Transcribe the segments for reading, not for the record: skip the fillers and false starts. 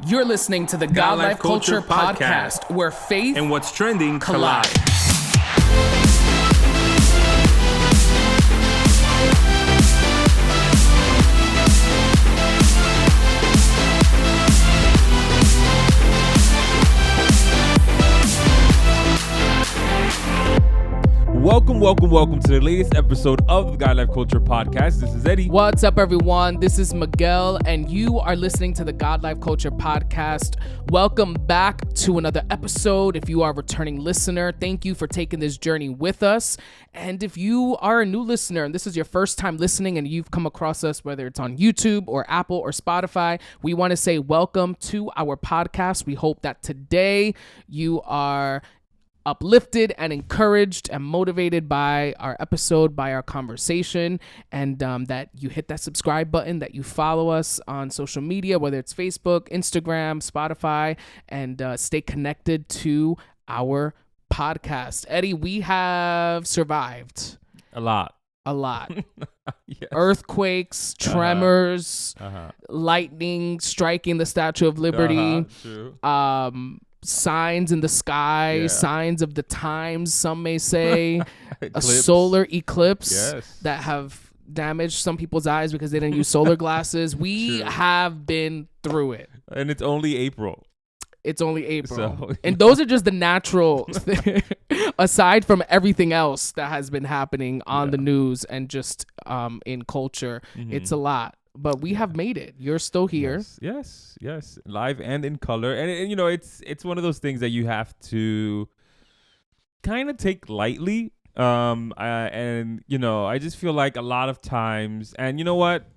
You're listening to the God Life Culture Podcast, where faith and what's trending collide. Welcome to the latest episode of the God Life Culture Podcast. This is Eddie. What's up, everyone? This is Miguel, and you are listening to the God Life Culture Podcast. Welcome back to another episode. If you are a returning listener, thank you for taking this journey with us. And if you are a new listener and this is your first time listening and you've come across us, whether it's on YouTube or Apple or Spotify, we want to say welcome to our podcast. We hope that today you are uplifted and encouraged and motivated by our episode, by our conversation, and that you hit that subscribe button, that you follow us on social media, whether it's Facebook, Instagram, Spotify, and stay connected to our podcast. Eddie, we have survived A lot. Yes. Earthquakes, tremors, lightning striking the Statue of Liberty, True. Signs in the sky, signs of the times, some may say, a Eclipse. solar eclipse Yes. that have damaged some people's eyes because they didn't use solar glasses. We True. have been through it. And it's only April. It's only April. So, and those are just the natural, aside from everything else that has been happening on the news and just in culture. It's a lot. But we have made it. You're still here. Yes. Live and in color. And you know, it's one of those things that you have to kind of take lightly. And you know, I just feel like a lot of times, and you know what?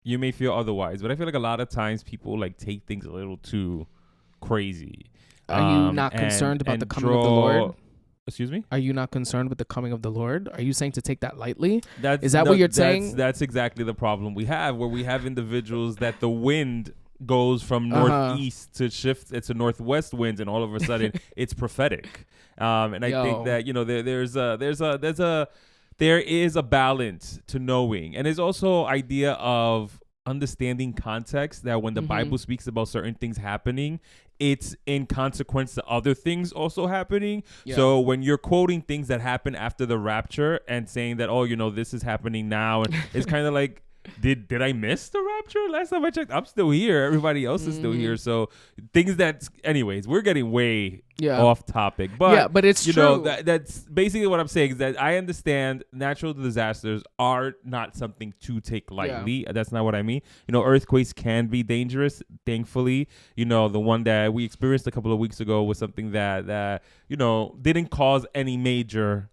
You may feel otherwise, but I feel like a lot of times people like take things a little too crazy. Are you not concerned about the coming of the Lord? Excuse me? Are you not concerned with the coming of the Lord? Are you saying to take that lightly? Is that what you're saying? That's exactly the problem we have, where we have individuals that the wind goes from northeast to shift. It's a northwest winds, and all of a sudden it's prophetic. And I think that, you know, there is a balance to knowing, and there's also idea of understanding context, that when the Bible speaks about certain things happening, it's in consequence to other things also happening. So when you're quoting things that happen after the rapture and saying that, oh, you know, this is happening now, and it's kind of like, did I miss the rapture? Last time I checked, I'm still here. Everybody else is still here. So things that, anyways, we're getting way off topic. But it's you true. know, that's basically what I'm saying, is that I understand natural disasters are not something to take lightly. That's not what I mean. You know, earthquakes can be dangerous. Thankfully, you know, the one that we experienced a couple of weeks ago was something that you know, didn't cause any major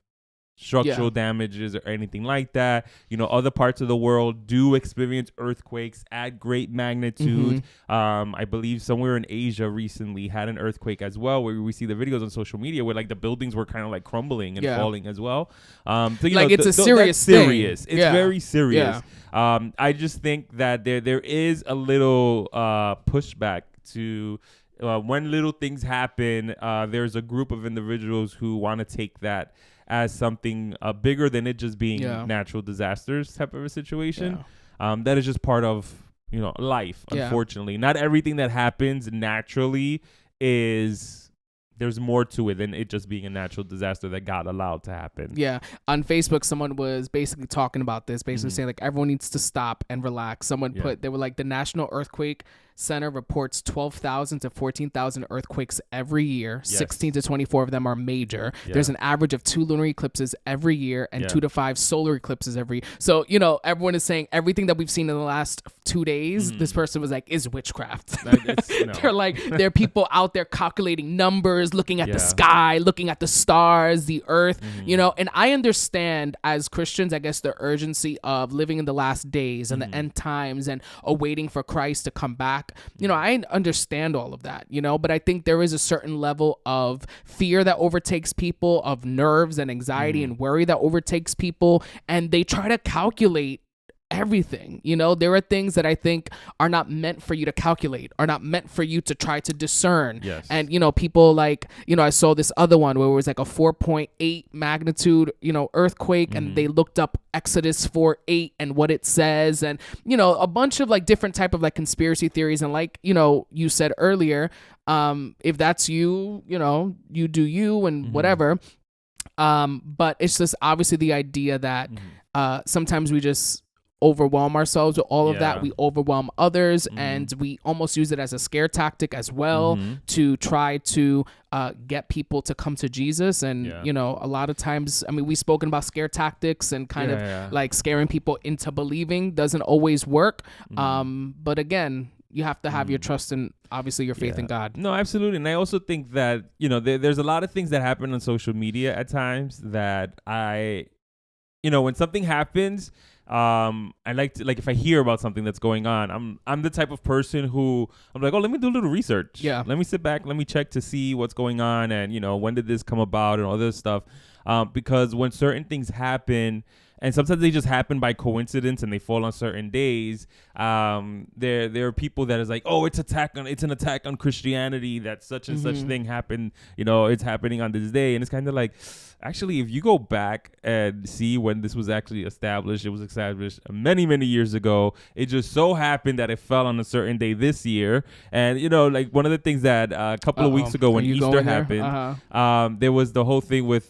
structural damages or anything like that. You know, other parts of the world do experience earthquakes at great magnitude. I believe somewhere in Asia recently had an earthquake as well, where we see the videos on social media where like the buildings were kind of like crumbling and falling as well. So, you like, know, it's a serious thing. It's very serious. I just think that there is a little pushback to when little things happen. There's a group of individuals who want to take that as something bigger than it just being natural disasters type of a situation. That is just part of, you know, life, unfortunately. Not everything that happens naturally there's more to it than it just being a natural disaster that God allowed to happen. Yeah. On Facebook, someone was basically talking about this, basically saying like everyone needs to stop and relax. Someone they were like, the National Earthquake Center reports 12,000 to 14,000 earthquakes every year. 16 to 24 of them are major. There's an average of 2 lunar eclipses every year and 2 to 5 solar eclipses every year. So, you know, everyone is saying everything that we've seen in the last 2 days, this person was like, is witchcraft. They're like, there are people out there calculating numbers, looking at the sky, looking at the stars, the earth, you know, and I understand as Christians, I guess, the urgency of living in the last days and the end times and awaiting for Christ to come back. You know, I understand all of that, you know, but I think there is a certain level of fear that overtakes people, of nerves and anxiety and worry that overtakes people. And they try to calculate everything. You know, there are things that I think are not meant for you to calculate, are not meant for you to try to discern. Yes. And, you know, people like, you know, I saw this other one where it was like a 4.8 magnitude, you know, earthquake, and they looked up Exodus 4:8 and what it says, and, you know, a bunch of like different type of like conspiracy theories. And like, you know, you said earlier, if that's you, you know, you do you and whatever. But it's just obviously the idea that sometimes we just overwhelm ourselves with all of that. We overwhelm others, and we almost use it as a scare tactic as well to try to get people to come to Jesus. And you know, a lot of times, I mean, we've spoken about scare tactics and kind of like scaring people into believing doesn't always work. But again, you have to have your trust in, obviously, your faith in God. No, absolutely. And I also think that, you know, there's a lot of things that happen on social media at times that you know, when something happens, I like to, like, if I hear about something that's going on, I'm the type of person who I'm like, oh, let me do a little research. Yeah. Let me sit back. Let me check to see what's going on. And, you know, when did this come about and all this stuff? Because when certain things happen, and sometimes they just happen by coincidence and they fall on certain days, there are people that is like, oh, it's an attack on Christianity, that such and such thing happened. You know, it's happening on this day. And it's kind of like, actually, if you go back and see when this was actually established, it was established many, many years ago. It just so happened that it fell on a certain day this year. And, you know, like one of the things that a couple of weeks ago when Easter happened, there was the whole thing with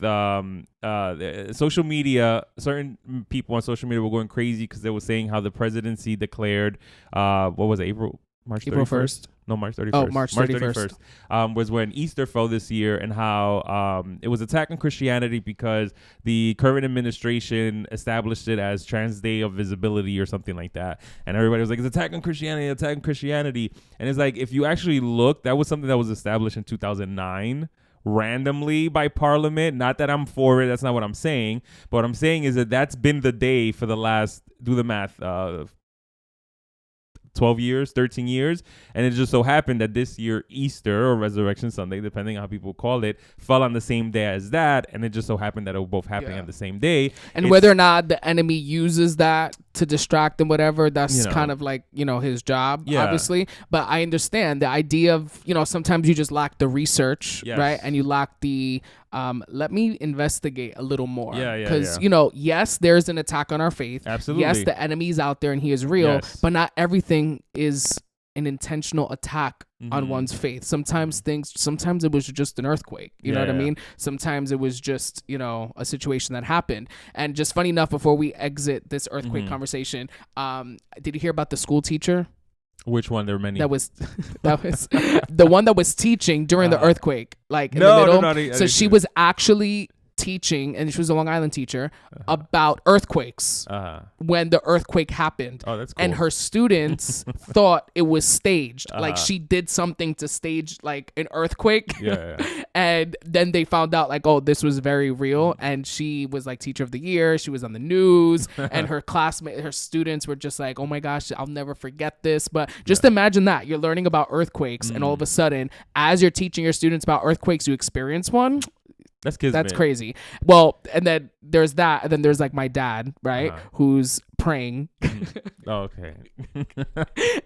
social media. Certain people on social media were going crazy because they were saying how the presidency declared, what was it, March 31st? No, March 31st. Oh, March 31st. Was when Easter fell this year, and how it was attack on Christianity because the current administration established it as Trans Day of Visibility or something like that. And everybody was like, it's attack on Christianity. And it's like, if you actually look, that was something that was established in 2009. Randomly by Parliament. Not that I'm for it, that's not what I'm saying, but what I'm saying is that that's been the day for the last, do the math, 12 years, 13 years. And it just so happened that this year, Easter or Resurrection Sunday, depending on how people call it, fell on the same day as that. And it just so happened that it was both happening at the same day. And whether or not the enemy uses that to distract and whatever, that's kind of like, you know, his job, obviously. But I understand the idea of, you know, sometimes you just lack the research, right? And you lack the let me investigate a little more. Because, you know, yes, there's an attack on our faith. Absolutely. Yes, the enemy's out there and he is real, but not everything is an intentional attack on one's faith. Sometimes it was just an earthquake. You know what I mean? Sometimes it was just, you know, a situation that happened. And just funny enough, before we exit this earthquake conversation, did you hear about the school teacher? Which one? There were many. That was the one that was teaching during the earthquake, like in the middle. So she was actually teaching, and she was a Long Island teacher, about earthquakes when the earthquake happened. Oh, that's cool. And her students thought it was staged, like she did something to stage like an earthquake. And then they found out like, oh, this was very real. And she was like teacher of the year. She was on the news, and her students were just like, oh my gosh, I'll never forget this. But just imagine that you're learning about earthquakes, and all of a sudden, as you're teaching your students about earthquakes, you experience one. That's crazy. Well, and then there's that, and then there's like my dad, right, who's praying. Okay.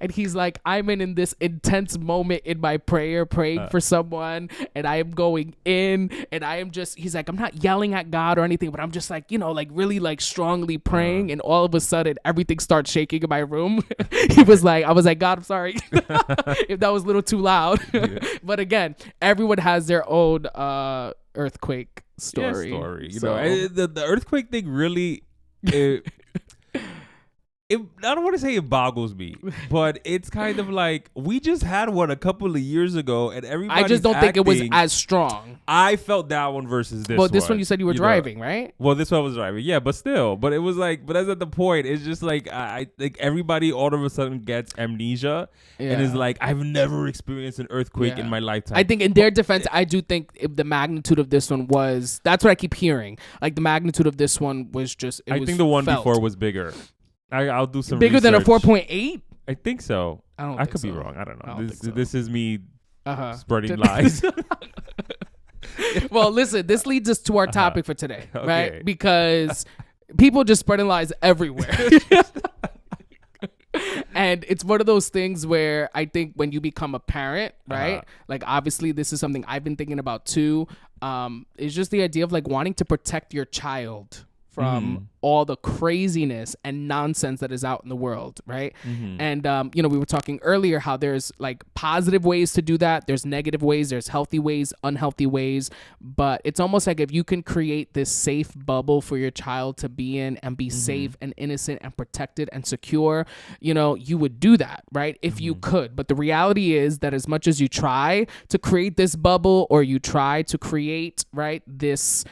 And he's like, I'm in this intense moment in my prayer, praying for someone, and I am going in, and I am just, he's like, I'm not yelling at God or anything, but I'm just like, you know, like really like strongly praying, and all of a sudden everything starts shaking in my room. I was like, God, I'm sorry if that was a little too loud. But again, everyone has their own earthquake story. You know, the earthquake thing really, I don't want to say it boggles me, but it's kind of like, we just had one a couple of years ago, and everybody. I just don't think it was as strong. I felt that one versus this one. But this one you said you were driving, right? Well, this one was driving, yeah, but still. But it was like, but that's not the point. It's just like, I like everybody all of a sudden gets amnesia and is like, I've never experienced an earthquake in my lifetime. I think in their defense, I do think the magnitude of this one was, that's what I keep hearing. Like the magnitude of this one was just, I think the one before was bigger. I'll do some bigger research. Than a 4.8. I think so. I could be wrong. I don't know. This is me spreading lies. Well, listen, this leads us to our topic for today, right? Because people just spreading lies everywhere. And it's one of those things where I think when you become a parent, right? Like obviously this is something I've been thinking about too. It's just the idea of like wanting to protect your child from all the craziness and nonsense that is out in the world, right? And we were talking earlier how there's like positive ways to do that, there's negative ways, there's healthy ways, unhealthy ways, but it's almost like if you can create this safe bubble for your child to be in and be safe and innocent and protected and secure, you would do that, right? If you could. But the reality is that as much as you try to create this bubble, or you try to create, right, this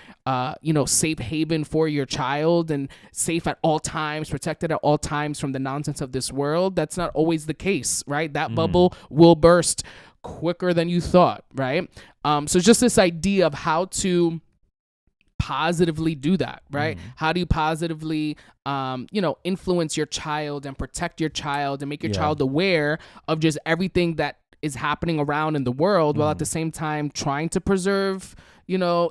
safe haven for your child, and safe at all times, protected at all times from the nonsense of this world, that's not always the case, right? That bubble will burst quicker than you thought, right? So just this idea of how to positively do that, right? How do you positively influence your child and protect your child and make your child aware of just everything that is happening around in the world, while at the same time trying to preserve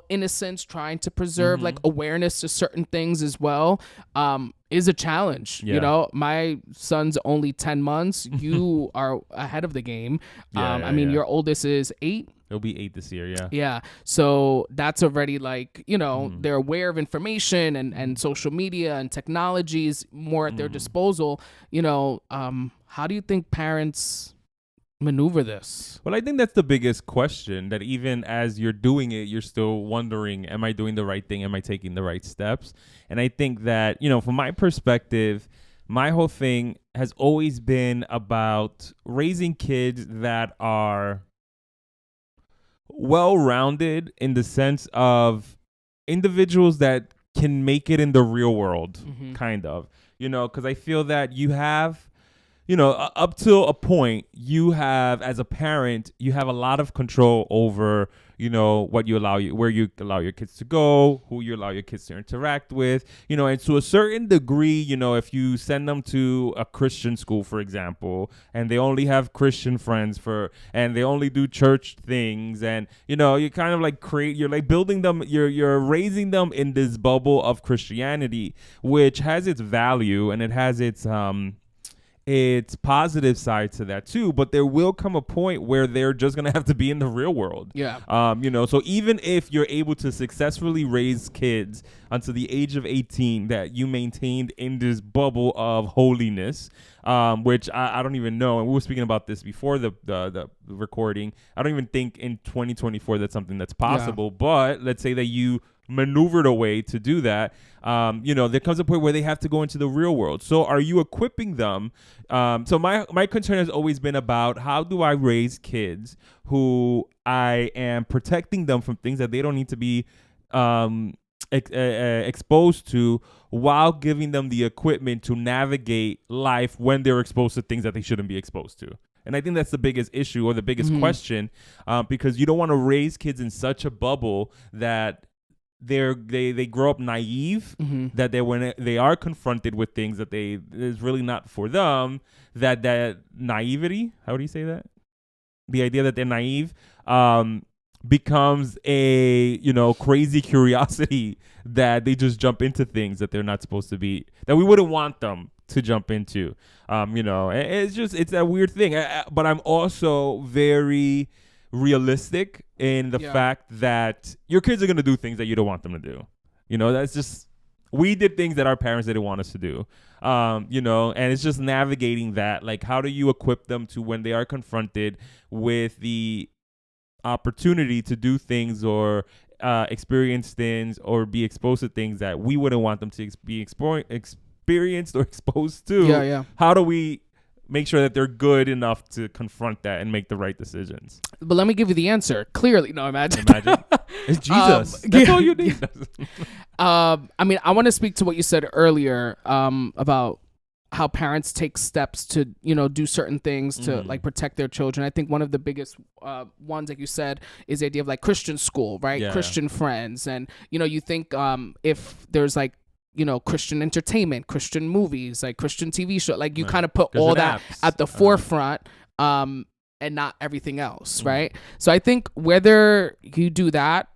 innocence, trying to preserve like awareness to certain things as well, is a challenge. My son's only 10 months. You are ahead of the game. Your oldest is 8. He'll be 8 this year. Yeah. So that's already like, they're aware of information and social media and technologies more at their disposal. How do you think parents maneuver this? Well, I think that's the biggest question, that even as you're doing it, you're still wondering, am I doing the right thing? Am I taking the right steps? And I think that, from my perspective, my whole thing has always been about raising kids that are well-rounded, in the sense of individuals that can make it in the real world, kind of, because I feel that you have, up to a point, you have, as a parent, you have a lot of control over, what you allow where you allow your kids to go, who you allow your kids to interact with, and to a certain degree, if you send them to a Christian school, for example, and they only have Christian friends and they only do church things, and, you kind of like you're like building them, you're raising them in this bubble of Christianity, which has its value and it has its positive side to that too, but there will come a point where they're just gonna have to be in the real world. So even if you're able to successfully raise kids until the age of 18 that you maintained in this bubble of holiness, which I don't even know, and we were speaking about this before the recording, I don't even think in 2024 that's something that's possible, but let's say that you maneuvered a way to do that. There comes a point where they have to go into the real world. So are you equipping them? So my concern has always been about, how do I raise kids who I am protecting them from things that they don't need to be exposed to, while giving them the equipment to navigate life when they're exposed to things that they shouldn't be exposed to. And I think that's the biggest issue, or the biggest question, because you don't want to raise kids in such a bubble that they grow up naive, that when they are confronted with things that is really not for them, that naivety, how do you say that? The idea that they're naive becomes a crazy curiosity, that they just jump into things that they're not supposed to be, that we wouldn't want them to jump into. It's that weird thing. But I'm also very realistic in the fact that your kids are going to do things that you don't want them to do. That's just, we did things that our parents didn't want us to do. And it's just navigating that. Like, how do you equip them to, when they are confronted with the opportunity to do things, or experience things, or be exposed to things that we wouldn't want them to be experienced or exposed to? How do we make sure that they're good enough to confront that and make the right decisions? But let me give you the answer. Clearly. No, imagine. It's Jesus. That's all you need. I want to speak to what you said earlier about how parents take steps to, do certain things to like protect their children. I think one of the biggest ones, like you said, is the idea of like Christian school, right? Christian friends. And, you think if there's like, Christian entertainment, Christian movies, like Christian TV show, like you kind of put all that at the forefront, and not everything else, right? So I think whether you do that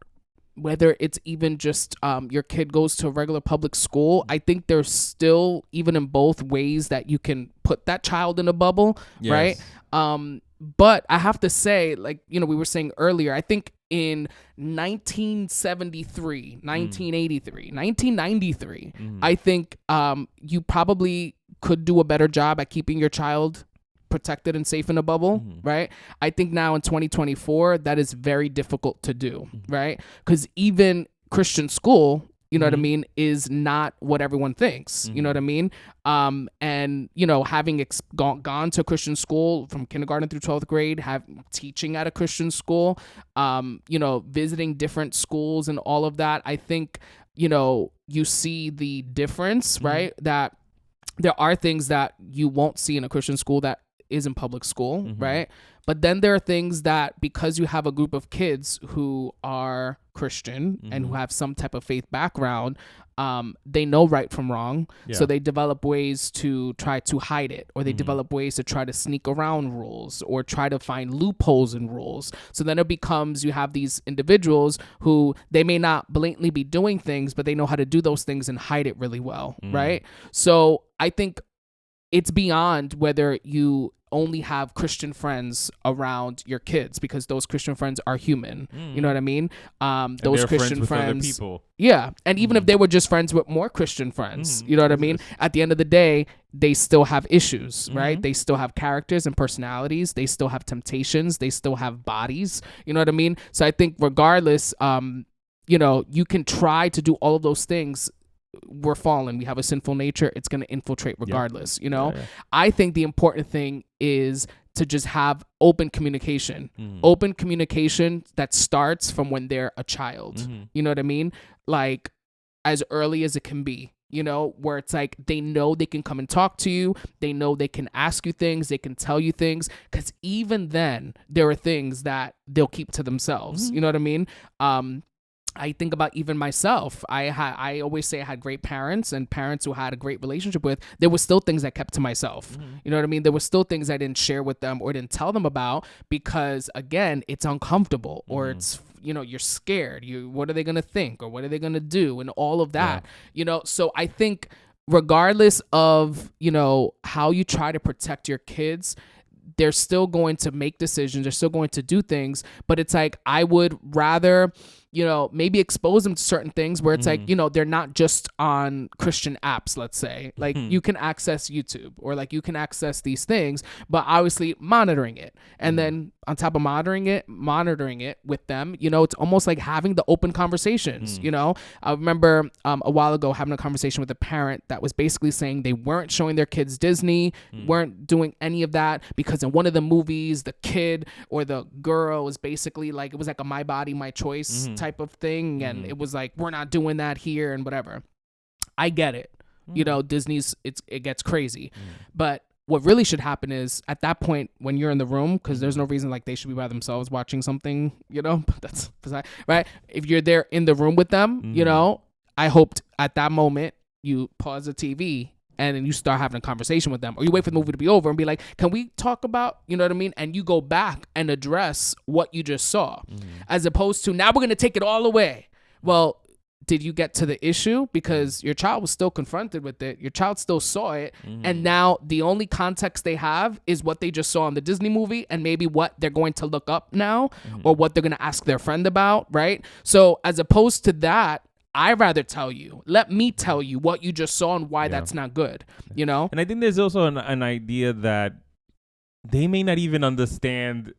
whether it's even just your kid goes to a regular public school, I think there's still, even in both ways, that you can put that child in a bubble, right? But I have to say, like, you know, we were saying earlier, I think in 1973, 1983, 1993, I think you probably could do a better job at keeping your child protected and safe in a bubble, right? I think now in 2024, that is very difficult to do, right? Because even Christian school, you know what I mean, is not what everyone thinks, you know what I mean? And, you know, having gone to Christian school from kindergarten through 12th grade, teaching at a Christian school, you know, visiting different schools and all of that, I think, you know, you see the difference, right? That there are things that you won't see in a Christian school that is in public school, right? But then there are things that, because you have a group of kids who are Christian and who have some type of faith background, they know right from wrong. So they develop ways to try to hide it, or they develop ways to try to sneak around rules or try to find loopholes in rules. So then it becomes, you have these individuals who they may not blatantly be doing things, but they know how to do those things and hide it really well, right? So I think it's beyond whether you only have Christian friends around your kids, because those Christian friends are human. You know what I mean? Those Christian friends, people. Yeah. And even if they were just friends with more Christian friends, you know what I mean? At the end of the day, they still have issues, right? They still have characters and personalities. They still have temptations. They still have bodies. You know what I mean? So I think regardless, you know, you can try to do all of those things. We're fallen. We have a sinful nature. It's going to infiltrate regardless, you know? I think the important thing is to just have open communication. Open communication that starts from when they're a child. You know what I mean? Like, as early as it can be, you know, where it's like they know they can come and talk to you. They know they can ask you things. They can tell you things. Because even then, there are things that they'll keep to themselves. You know what I mean? I think about even myself. I always say I had great parents, and parents who I had a great relationship with. There were still things I kept to myself. You know what I mean? There were still things I didn't share with them or didn't tell them about, because again, it's uncomfortable, or it's, you know, you're scared. What are they gonna think, or what are they gonna do, and all of that. You know, so I think regardless of, you know, how you try to protect your kids, they're still going to make decisions. They're still going to do things. But it's like, I would rather, you know, maybe expose them to certain things where it's like, you know, they're not just on Christian apps, let's say. Like, you can access YouTube, or like you can access these things, but obviously monitoring it. And then on top of monitoring it with them, you know, it's almost like having the open conversations, you know? I remember a while ago having a conversation with a parent that was basically saying they weren't showing their kids Disney, weren't doing any of that, because in one of the movies, the kid or the girl was basically like, it was like a my body, my choice type of thing. And it was like, we're not doing that here and whatever. I get it. You know, Disney's, it gets crazy. But what really should happen is, at that point, when you're in the room, because there's no reason like they should be by themselves watching something, you know, but that's right. If you're there in the room with them, you know, I hoped at that moment you pause the TV and then you start having a conversation with them, or you wait for the movie to be over and be like, can we talk about, you know what I mean? And you go back and address what you just saw, as opposed to, now we're going to take it all away. Well, did you get to the issue? Because your child was still confronted with it. Your child still saw it. And now the only context they have is what they just saw in the Disney movie, and maybe what they're going to look up now, or what they're going to ask their friend about, right? So as opposed to that, I'd rather tell you, let me tell you what you just saw and why that's not good, you know? And I think there's also an idea that they may not even understand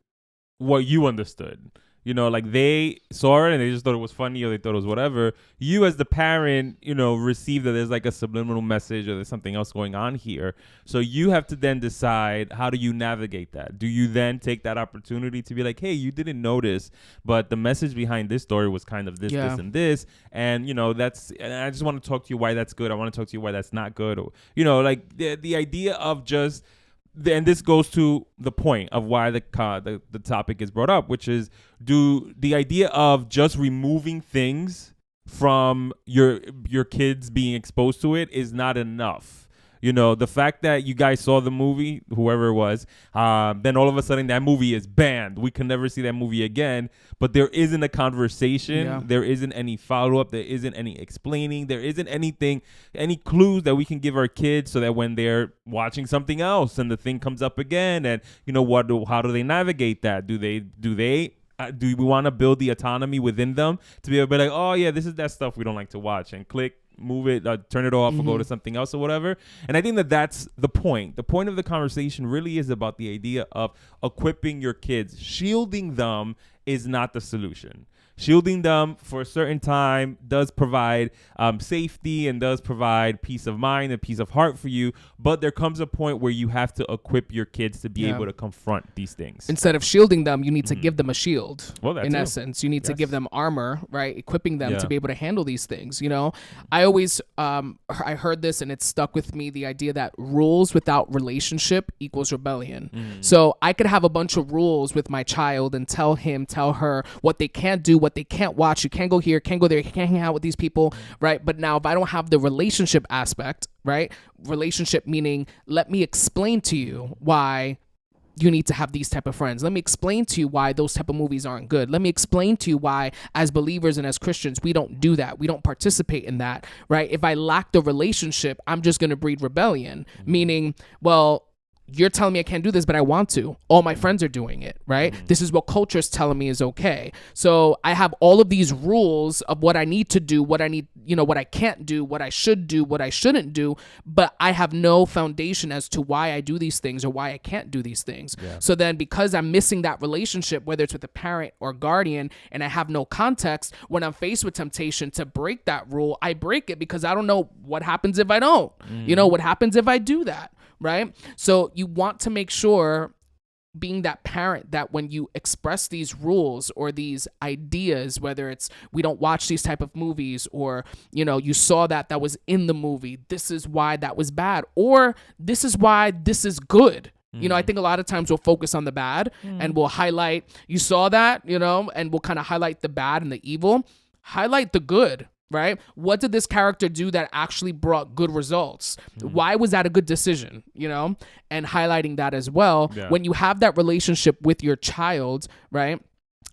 what you understood. You know, like they saw it and they just thought it was funny, or they thought it was whatever. You as the parent, you know, receive that there's like a subliminal message, or there's something else going on here. So you have to then decide, how do you navigate that? Do you then take that opportunity to be like, hey, you didn't notice, but the message behind this story was kind of this, this, and this. And, you know, and I just want to talk to you why that's good. I want to talk to you why that's not good. Or, you know, like the idea of just, and this goes to the point of why the topic is brought up, which is the idea of just removing things from your kids being exposed to it is not enough. You know, the fact that you guys saw the movie, whoever it was, then all of a sudden that movie is banned. We can never see that movie again. But there isn't a conversation. Yeah. There isn't any follow-up. There isn't any explaining. There isn't anything, any clues that we can give our kids so that when they're watching something else and the thing comes up again, and, you know, how do they navigate that? Do we want to build the autonomy within them to be able to be like, oh, yeah, this is that stuff we don't like to watch, and click, move it, turn it off, or go to something else or whatever. And I think that that's the point. The point of the conversation really is about the idea of equipping your kids. Shielding them is not the solution. Shielding them for a certain time does provide safety and does provide peace of mind and peace of heart for you. But there comes a point where you have to equip your kids to be able to confront these things. Instead of shielding them, you need to give them a shield. Well, that's in essence, you need to give them armor, right? Equipping them to be able to handle these things. You know, I always I heard this and it stuck with me. The idea that rules without relationship equals rebellion. So I could have a bunch of rules with my child and tell her what they can't do, what they can't watch. You can't go here, can't go there, you can't hang out with these people, right? But now if I don't have the relationship aspect, right? Relationship meaning, let me explain to you why you need to have these type of friends. Let me explain to you why those type of movies aren't good. Let me explain to you why, as believers and as Christians, we don't do that. We don't participate in that, right? If I lack the relationship, I'm just going to breed rebellion, meaning, well, you're telling me I can't do this, but I want to. All my friends are doing it, right? This is what culture is telling me is okay. So I have all of these rules of what I need to do, what I need, you know, what I can't do, what I should do, what I shouldn't do, but I have no foundation as to why I do these things or why I can't do these things. Yeah. So then because I'm missing that relationship, whether it's with a parent or guardian, and I have no context, when I'm faced with temptation to break that rule, I break it because I don't know what happens if I don't. You know, what happens if I do that? Right? So you want to make sure, being that parent, that when you express these rules or these ideas, whether it's we don't watch these type of movies, or, you know, you saw that was in the movie, this is why that was bad, or this is why this is good. You know, I think a lot of times we'll focus on the bad and we'll highlight, you saw that, you know, and we'll kind of highlight the bad and the evil. Highlight the good. Right? What did this character do that actually brought good results? Why was that a good decision? You know, and highlighting that as well. Yeah. When you have that relationship with your child, right?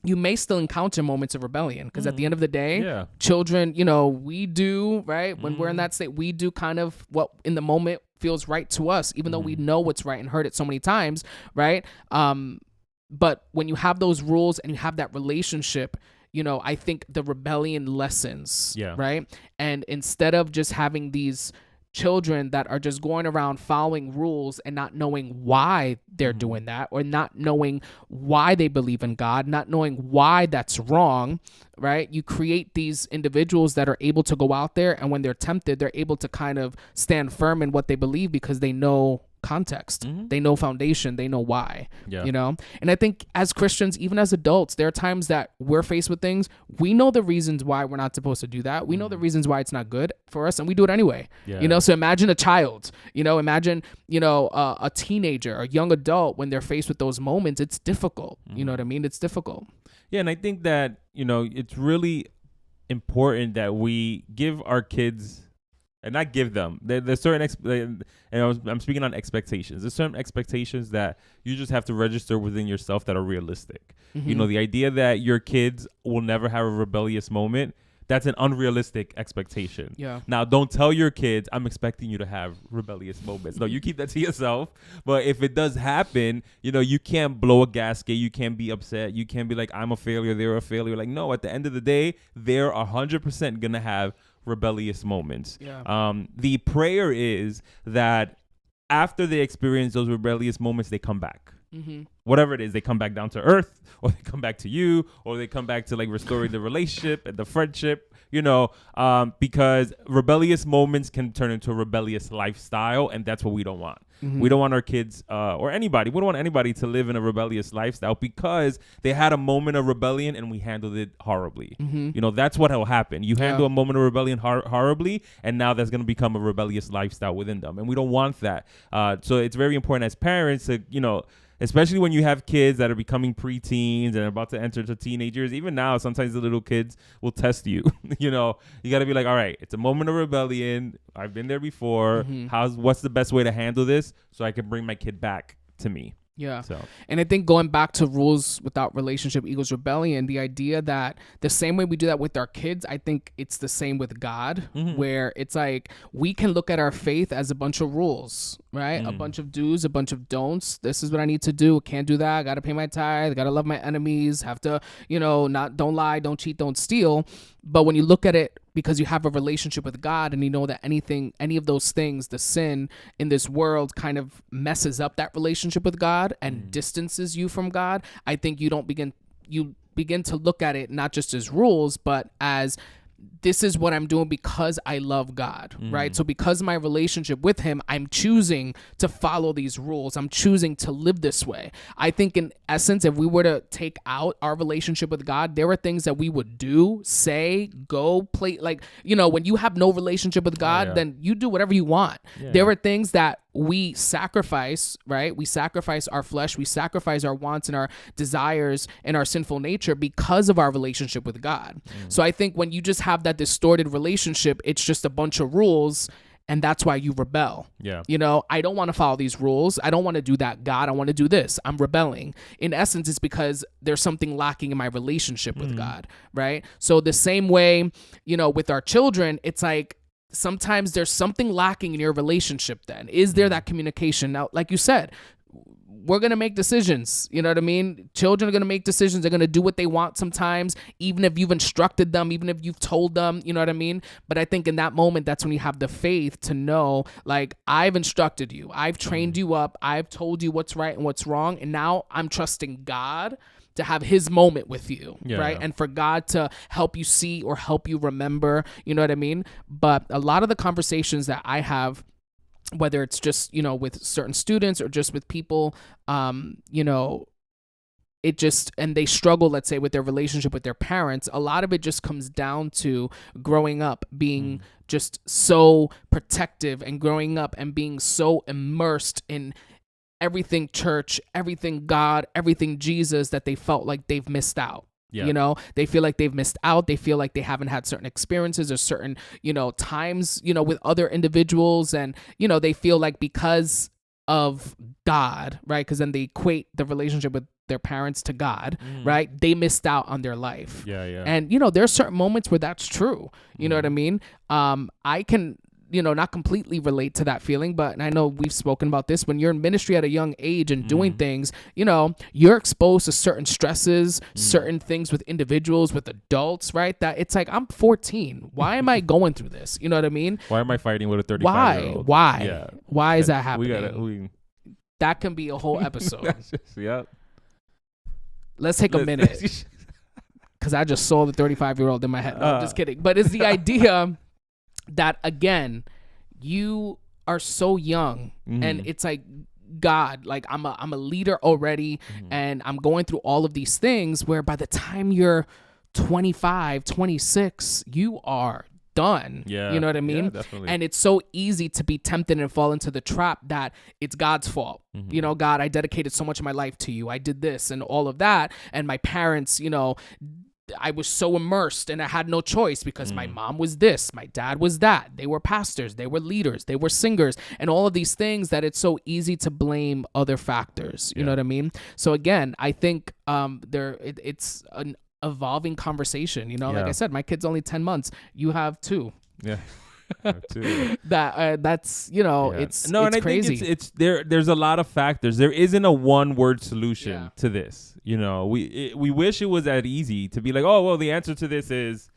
You may still encounter moments of rebellion, because at the end of the day, children, you know, we do, right? When we're in that state, we do kind of what in the moment feels right to us, even though we know what's right and heard it so many times, right? But when you have those rules and you have that relationship, you know, I think the rebellion lessens, right? And instead of just having these children that are just going around following rules and not knowing why they're doing that, or not knowing why they believe in God, not knowing why that's wrong, right? You create these individuals that are able to go out there, and when they're tempted, they're able to kind of stand firm in what they believe because they know context, they know foundation, they know why, you know? And I think as Christians, even as adults, there are times that we're faced with things, we know the reasons why we're not supposed to do that, we know the reasons why it's not good for us, and we do it anyway. You know, so imagine a child, you know, imagine, you know, a teenager, a young adult, when they're faced with those moments, it's difficult. You know what I mean? It's difficult. Yeah, and I think that, you know, it's really important that we give our kids, and not give them, there's certain, I'm speaking on expectations. There's certain expectations that you just have to register within yourself that are realistic. You know, the idea that your kids will never have a rebellious moment, that's an unrealistic expectation. Now, don't tell your kids, I'm expecting you to have rebellious moments. No, you keep that to yourself. But if it does happen, you know, you can't blow a gasket. You can't be upset. You can't be like, I'm a failure, they're a failure. Like, no, at the end of the day, they're 100% going to have rebellious moments. The prayer is that after they experience those rebellious moments, they come back. Whatever it is, they come back down to earth, or they come back to you, or they come back to like restoring the relationship and the friendship, you know, because rebellious moments can turn into a rebellious lifestyle, and that's what we don't want. We don't want our kids or anybody, we don't want anybody to live in a rebellious lifestyle because they had a moment of rebellion and we handled it horribly. You know, that's what will happen. You handle a moment of rebellion horribly, and now that's going to become a rebellious lifestyle within them, and we don't want that. So it's very important as parents to, you know, especially when you have kids that are becoming preteens and about to enter to teenagers, even now, sometimes the little kids will test you. You know, you got to be like, all right, it's a moment of rebellion. I've been there before. What's the best way to handle this so I can bring my kid back to me? Yeah. So. And I think going back to rules without relationship equals rebellion, the idea that the same way we do that with our kids, I think it's the same with God, where it's like we can look at our faith as a bunch of rules, right? A bunch of do's, a bunch of don'ts. This is what I need to do. Can't do that. I got to pay my tithe. Got to love my enemies. Have to, don't lie, don't cheat, don't steal. But when you look at it, because you have a relationship with God and you know that any of those things, the sin in this world kind of messes up that relationship with God and distances you from God, I think you begin to look at it not just as rules, but as this is what I'm doing because I love God, right? So because of my relationship with him, I'm choosing to follow these rules. I'm choosing to live this way. I think in essence, if we were to take out our relationship with God, there are things that we would do, say, go, play. Like, when you have no relationship with God, then you do whatever you want. There are things that we sacrifice, right? We sacrifice our flesh. We sacrifice our wants and our desires and our sinful nature because of our relationship with God. So I think when you just have that distorted relationship, it's just a bunch of rules, and that's why you rebel. Yeah. I don't want to follow these rules. I don't want to do that, God. I want to do this. I'm rebelling. In essence, it's because there's something lacking in my relationship with God, right? So the same way, with our children, it's like, sometimes there's something lacking in your relationship then. Is there that communication? Now, like you said, we're going to make decisions. You know what I mean? Children are going to make decisions. They're going to do what they want sometimes, even if you've instructed them, even if you've told them, you know what I mean? But I think in that moment, that's when you have the faith to know, like, I've instructed you. I've trained you up. I've told you what's right and what's wrong. And now I'm trusting God to have his moment with you, right? And for God to help you see or help you remember, you know what I mean? But a lot of the conversations that I have, whether it's just, with certain students or just with people, and they struggle, let's say, with their relationship with their parents, a lot of it just comes down to growing up being just so protective and growing up and being so immersed in everything church, everything God, everything Jesus, that they felt like they've missed out. Yeah. They feel like they've missed out. They feel like they haven't had certain experiences or certain, times, with other individuals. And, they feel like because of God, right? Because then they equate the relationship with their parents to God, right? They missed out on their life. Yeah. And, there are certain moments where that's true. You know what I mean? I can not completely relate to that feeling, but I know we've spoken about this. When you're in ministry at a young age and doing things, you're exposed to certain stresses, certain things with individuals, with adults, right? That it's like, I'm 14. Why am I going through this? You know what I mean? Why am I fighting with a 35-year-old? Why? Yeah. Why is that happening? That can be a whole episode. Let's take a minute. Because I just saw the 35-year-old in my head. No, I'm just kidding. But it's the idea that, again, you are so young and it's like, God, like I'm a leader already and I'm going through all of these things where by the time you're 25, 26, you are done. Yeah. You know what I mean? Yeah, definitely. And it's so easy to be tempted and fall into the trap that it's God's fault. God, I dedicated so much of my life to you. I did this and all of that. And my parents, I was so immersed and I had no choice because my mom was this, my dad was that. They were pastors, they were leaders, they were singers, and all of these things that it's so easy to blame other factors. You know what I mean? So again, I think it's an evolving conversation. Like I said, my kid's only 10 months. You have 2. Yeah. That's it's no, it's and crazy. I think it's there's a lot of factors. There isn't a one word solution to this. We wish it was that easy to be like, oh well, the answer to this is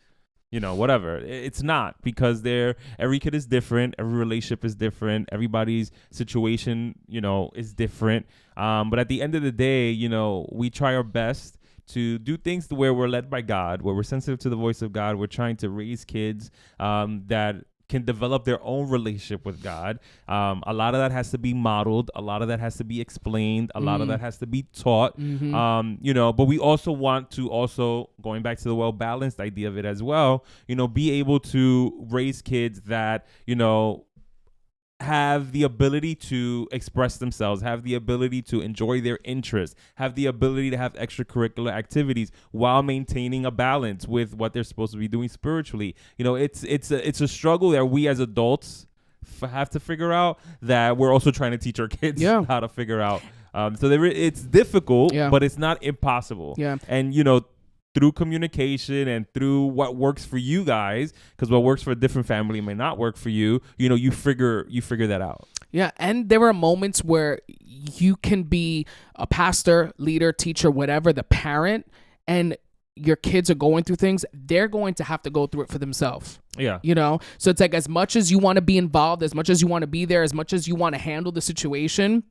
whatever. It's not, because every kid is different, every relationship is different, everybody's situation is different, but at the end of the day, we try our best to do things where we're led by God, where we're sensitive to the voice of God. We're trying to raise kids that can develop their own relationship with God. A lot of that has to be modeled. A lot of that has to be explained. A lot of that has to be taught. But we also want to going back to the well-balanced idea of it as well, be able to raise kids that, have the ability to express themselves, have the ability to enjoy their interests, have the ability to have extracurricular activities while maintaining a balance with what they're supposed to be doing spiritually. You know, it's a struggle that we as adults have to figure out, that we're also trying to teach our kids how to figure out. So it's difficult, but it's not impossible. Yeah. And, you know, through communication and through what works for you guys, because what works for a different family may not work for you, you know, you figure that out. Yeah, and there are moments where you can be a pastor, leader, teacher, whatever, the parent, and your kids are going through things, they're going to have to go through it for themselves. Yeah. You know? So it's like, as much as you want to be involved, as much as you want to be there, as much as you want to handle the situation,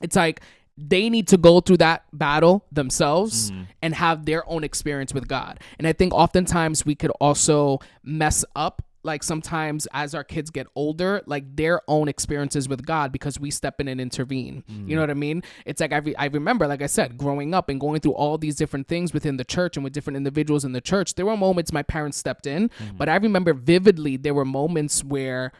it's like, they need to go through that battle themselves and have their own experience with God. And I think oftentimes we could also mess up, like sometimes as our kids get older, like their own experiences with God, because we step in and intervene. You know what I mean? It's like, I remember, like I said, growing up and going through all these different things within the church and with different individuals in the church. There were moments my parents stepped in, but I remember vividly there were moments where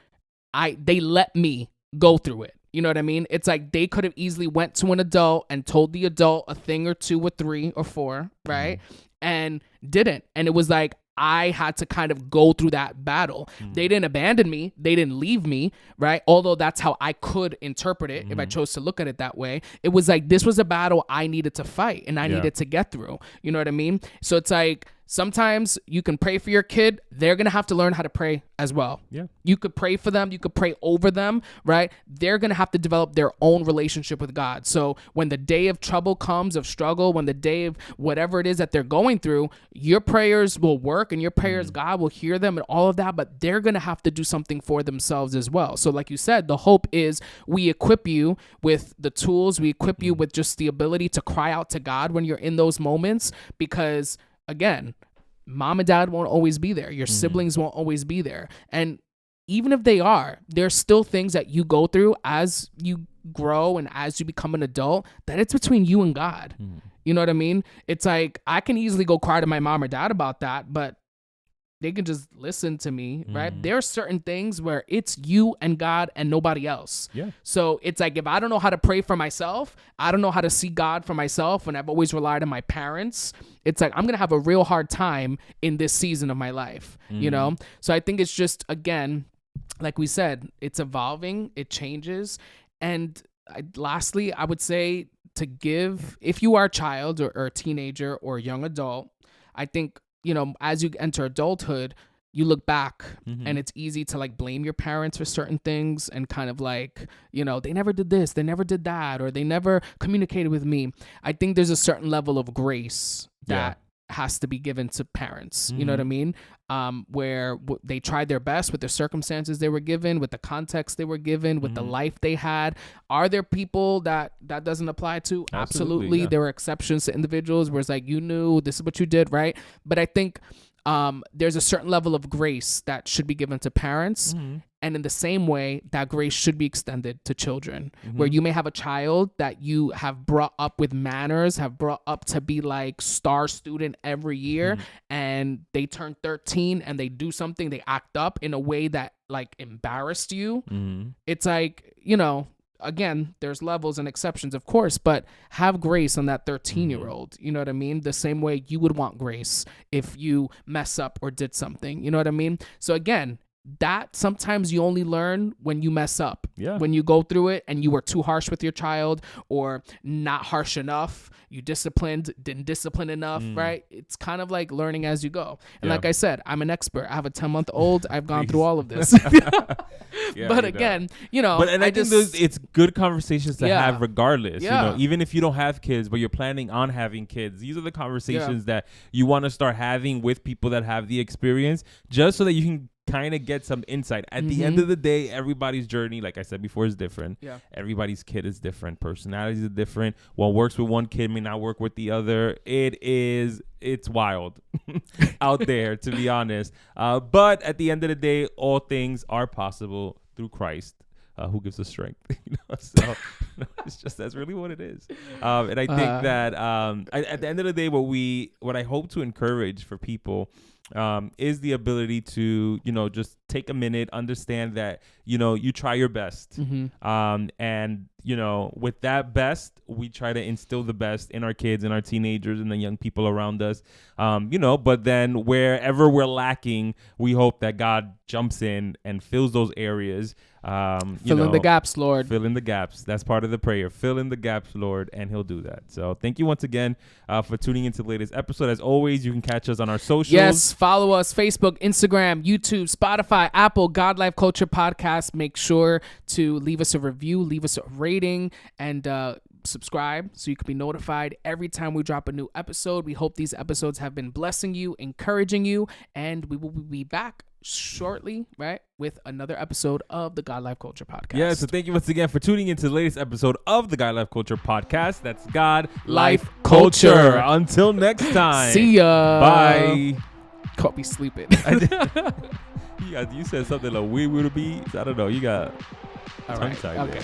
they let me go through it. You know what I mean? It's like they could have easily went to an adult and told the adult a thing or two or three or four, right? And didn't. And it was like, I had to kind of go through that battle. They didn't abandon me. They didn't leave me, right? Although that's how I could interpret it if I chose to look at it that way. It was like, this was a battle I needed to fight and I needed to get through. You know what I mean? So it's like, sometimes you can pray for your kid. They're going to have to learn how to pray as well. Yeah. You could pray for them. You could pray over them, right? They're going to have to develop their own relationship with God. So when the day of trouble comes, of struggle, when the day of whatever it is that they're going through, your prayers will work and your prayers, God will hear them and all of that, but they're going to have to do something for themselves as well. So like you said, the hope is we equip you with the tools. We equip you with just the ability to cry out to God when you're in those moments, because again, mom and dad won't always be there. Your siblings won't always be there. And even if they are, there's still things that you go through as you grow and as you become an adult, that it's between you and God. You know what I mean? It's like, I can easily go cry to my mom or dad about that, but they can just listen to me, right? There are certain things where it's you and God and nobody else. Yeah. So it's like, if I don't know how to pray for myself, I don't know how to see God for myself, and I've always relied on my parents, it's like, I'm going to have a real hard time in this season of my life, you know? So I think it's just, again, like we said, it's evolving, it changes. And lastly, I would say to give, if you are a child or a teenager or a young adult, I think, you know, as you enter adulthood, you look back and it's easy to like blame your parents for certain things and kind of like, you know, they never did this, they never did that, or they never communicated with me. I think there's a certain level of grace that has to be given to parents. You know what I mean? Where they tried their best with the circumstances they were given, with the context they were given, with the life they had. Are there people that doesn't apply to? Absolutely. There are exceptions to individuals where it's like, you knew this is what you did, right? But I think there's a certain level of grace that should be given to parents. And in the same way, that grace should be extended to children, where you may have a child that you have brought up with manners, have brought up to be like star student every year, and they turn 13 and they do something, they act up in a way that like embarrassed you. It's like, you know, again, there's levels and exceptions, of course, but have grace on that 13-year-old. You know what I mean? The same way you would want grace if you mess up or did something. You know what I mean? So again, that sometimes you only learn when you mess up. When you go through it and you were too harsh with your child or not harsh enough, you didn't discipline enough, right? It's kind of like learning as you go. And like I said, I'm an expert. I have a 10-month-old. I've gone through all of this. But again, you know, but I think it's good conversations to have regardless. You know, even if you don't have kids, but you're planning on having kids, these are the conversations that you want to start having with people that have the experience, just so that you can kind of get some insight. At the end of the day, everybody's journey, like I said before, is different. Everybody's kid is different. Personalities are different. What works with one kid may not work with the other. It's wild out there, to be honest. But at the end of the day, all things are possible through Christ, who gives us strength. You know? So It's just that's really what it is. And I think that at the end of the day, what I hope to encourage for people is the ability to, just take a minute, understand that, you try your best. And, with that best, we try to instill the best in our kids and our teenagers and the young people around us. But then wherever we're lacking, we hope that God jumps in and fills those areas. Fill in the gaps, Lord. Fill in the gaps. That's part of the prayer. Fill in the gaps, Lord, and he'll do that. So thank you once again for tuning into the latest episode. As always, you can catch us on our socials. Yes, follow us, Facebook, Instagram, YouTube, Spotify, Apple, God Life Culture Podcast. Make sure to leave us a review, leave us a rating, and subscribe so you can be notified every time we drop a new episode. We hope these episodes have been blessing you, encouraging you, and we will be back shortly, right, with another episode of the God Life Culture Podcast. Yeah, so thank you once again for tuning into the latest episode of the God Life Culture Podcast. That's God Life Culture. Until next time. See ya. Bye. Caught me sleeping. You said something like we would be. I don't know. You got all right. Okay.